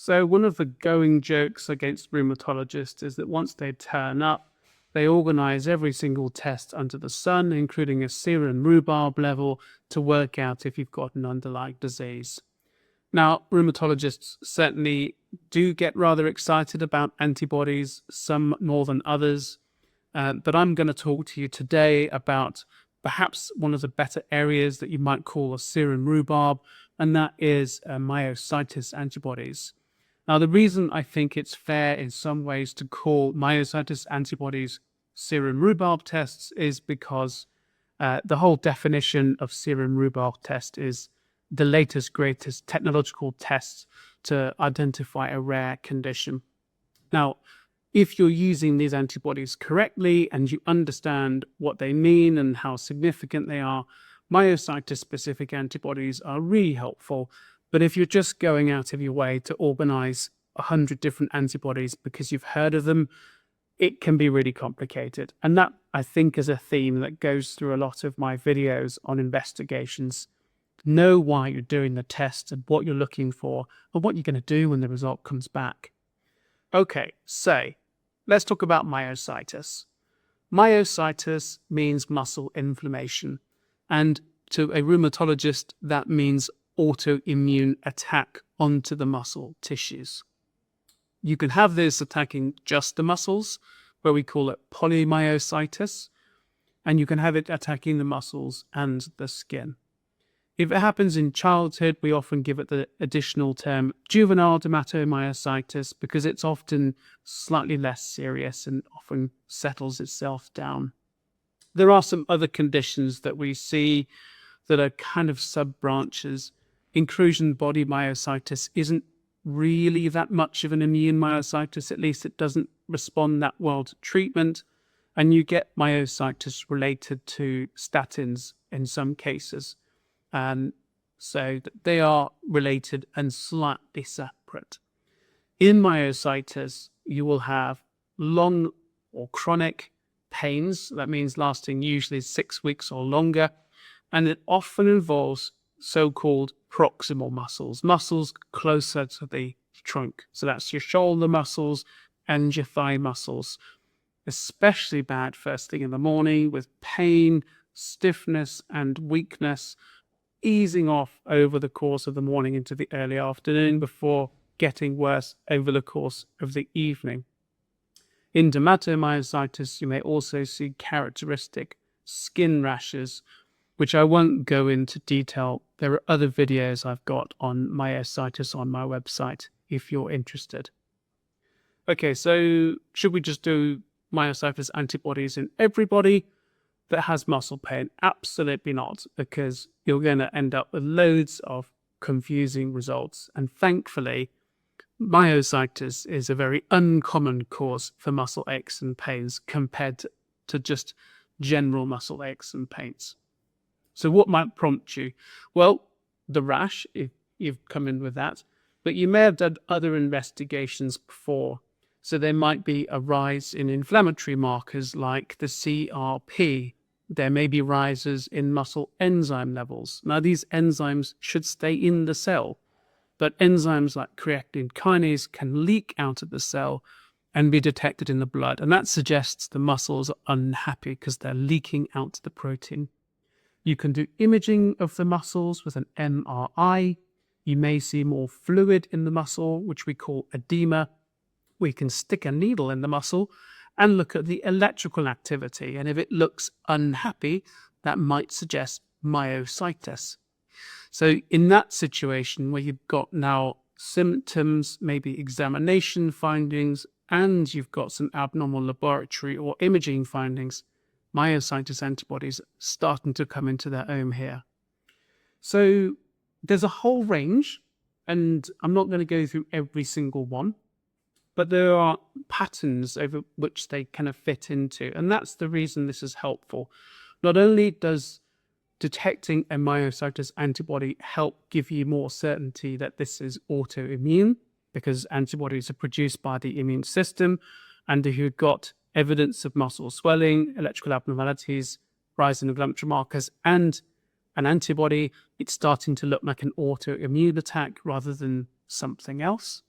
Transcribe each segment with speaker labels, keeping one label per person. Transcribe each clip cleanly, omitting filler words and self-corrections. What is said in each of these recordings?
Speaker 1: So one of the going jokes against rheumatologists is that once they turn up, they organize every single test under the sun, including a serum rhubarb level, to work out if you've got an underlying disease. Now, rheumatologists certainly do get rather excited about antibodies, some more than others, but I'm going to talk to you today about perhaps one of the better areas that you might call a serum rhubarb, and that is myositis antibodies. Now, the reason I think it's fair in some ways to call myositis antibodies serum rhubarb tests is because the whole definition of serum rhubarb test is the latest, greatest technological test to identify a rare condition. Now, if you're using these antibodies correctly and you understand what they mean and how significant they are, myositis-specific antibodies are really helpful. But if you're just going out of your way to organize 100 different antibodies because you've heard of them, it can be really complicated. And that, I think, is a theme that goes through a lot of my videos on investigations. Know why you're doing the test and what you're looking for and what you're going to do when the result comes back. Okay, so let's talk about myositis. Myositis means muscle inflammation. And to a rheumatologist, that means autoimmune attack onto the muscle tissues. You can have this attacking just the muscles, where we call it polymyositis, and you can have it attacking the muscles and the skin. If it happens in childhood, we often give it the additional term juvenile dermatomyositis because it's often slightly less serious and often settles itself down. There are some other conditions that we see that are kind of sub-branches. Inclusion body myositis isn't really that much of an immune myositis, at least it doesn't respond that well to treatment, and you get myositis related to statins in some cases. So they are related and slightly separate. In myositis, you will have long or chronic pains. That means lasting usually 6 weeks or longer. And it often involves so-called proximal muscles, muscles closer to the trunk. So that's your shoulder muscles and your thigh muscles. Especially bad first thing in the morning with pain, stiffness, and weakness, easing off over the course of the morning into the early afternoon before getting worse over the course of the evening. In dermatomyositis, you may also see characteristic skin rashes, which I won't go into detail. There are other videos I've got on myositis on my website if you're interested. Okay, so should we just do myositis antibodies in everybody that has muscle pain? Absolutely not, because you're going to end up with loads of confusing results. And thankfully, myositis is a very uncommon cause for muscle aches and pains compared to just general muscle aches and pains. So what might prompt you? Well, the rash, if you've come in with that, but you may have done other investigations before. So there might be a rise in inflammatory markers like the CRP. There may be rises in muscle enzyme levels. Now, these enzymes should stay in the cell, but enzymes like creatine kinase can leak out of the cell and be detected in the blood. And that suggests the muscles are unhappy because they're leaking out the protein. You can do imaging of the muscles with an MRI. You may see more fluid in the muscle, which we call edema. We can stick a needle in the muscle and look at the electrical activity. And if it looks unhappy, that might suggest myositis. So in that situation where you've got now symptoms, maybe examination findings, and you've got some abnormal laboratory or imaging findings, myositis antibodies starting to come into their own here. So there's a whole range, and I'm not going to go through every single one, but there are patterns over which they kind of fit into. And that's the reason this is helpful. Not only does detecting a myositis antibody help give you more certainty that this is autoimmune, because antibodies are produced by the immune system, and if you've got evidence of muscle swelling, electrical abnormalities, rise in inflammatory markers, and an antibody, it's starting to look like an autoimmune attack rather than something else.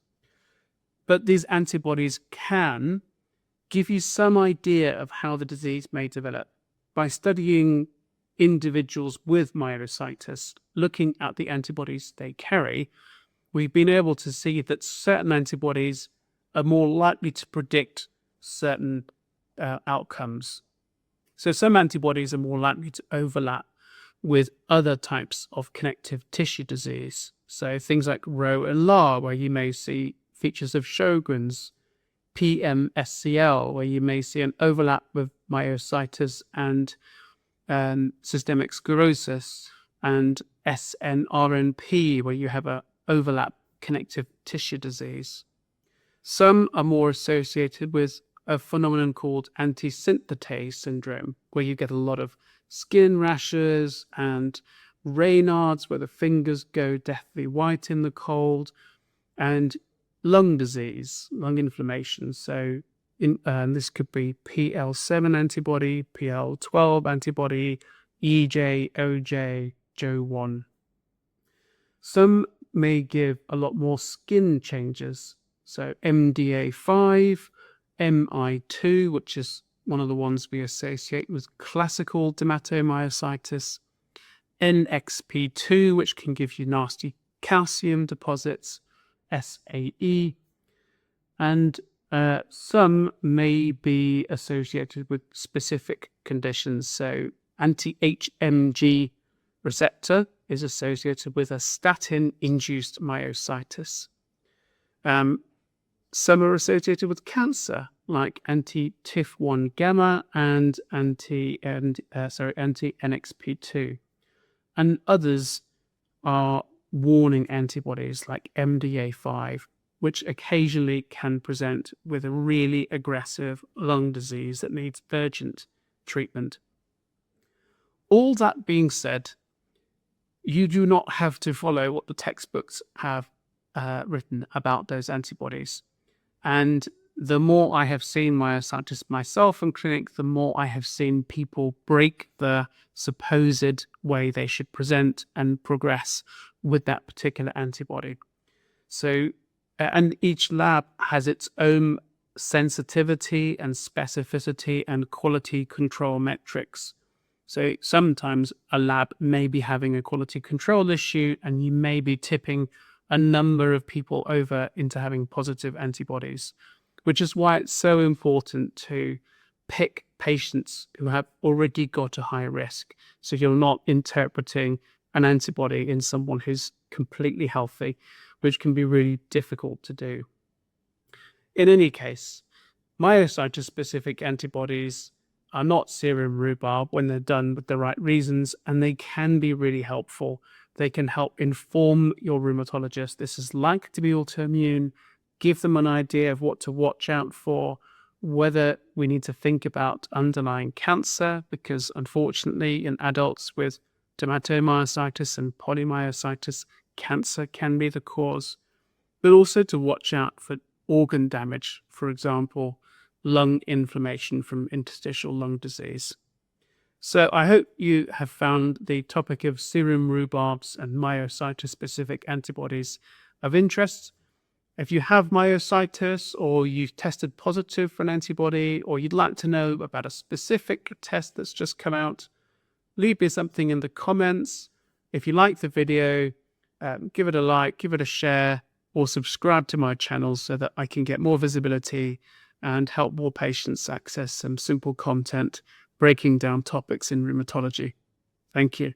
Speaker 1: But these antibodies can give you some idea of how the disease may develop. By studying individuals with myositis, looking at the antibodies they carry, we've been able to see that certain antibodies are more likely to predict certain outcomes. So some antibodies are more likely to overlap with other types of connective tissue disease. So things like Rho and La, where you may see features of Sjogren's, PMSCL, where you may see an overlap with myositis and systemic sclerosis, and SNRNP, where you have an overlap connective tissue disease. Some are more associated with a phenomenon called anti-synthetase syndrome, where you get a lot of skin rashes and Raynaud's, where the fingers go deathly white in the cold, and lung disease, lung inflammation. So this could be PL7 antibody, PL12 antibody, EJ, OJ, JO1. Some may give a lot more skin changes. So MDA5, MI2, which is one of the ones we associate with classical dermatomyositis, NXP2, which can give you nasty calcium deposits, SAE, and some may be associated with specific conditions. So anti-HMG receptor is associated with a statin-induced myositis. Some are associated with cancer, like anti-TIF1 gamma and anti-NXP2. And others are warning antibodies like MDA5, which occasionally can present with a really aggressive lung disease that needs urgent treatment. All that being said, you do not have to follow what the textbooks have written about those antibodies. And the more I have seen myositis myself in clinic, the more I have seen people break the supposed way they should present and progress with that particular antibody. So, and each lab has its own sensitivity and specificity and quality control metrics. So sometimes a lab may be having a quality control issue, and you may be tipping a number of people over into having positive antibodies, which is why it's so important to pick patients who have already got a high risk. So you're not interpreting an antibody in someone who's completely healthy, which can be really difficult to do. In any case, myositis-specific antibodies are not serum rhubarb when they're done with the right reasons, and they can be really helpful. They can help inform your rheumatologist. This is likely to be autoimmune, give them an idea of what to watch out for, whether we need to think about underlying cancer, because unfortunately in adults with dermatomyositis and polymyositis, cancer can be the cause, but also to watch out for organ damage, for example, lung inflammation from interstitial lung disease. So I hope you have found the topic of serum rhubarbs and myositis-specific antibodies of interest. If you have myositis, or you've tested positive for an antibody, or you'd like to know about a specific test that's just come out, leave me something in the comments. If you like the video, give it a like, give it a share, or subscribe to my channel so that I can get more visibility and help more patients access some simple content breaking down topics in rheumatology. Thank you.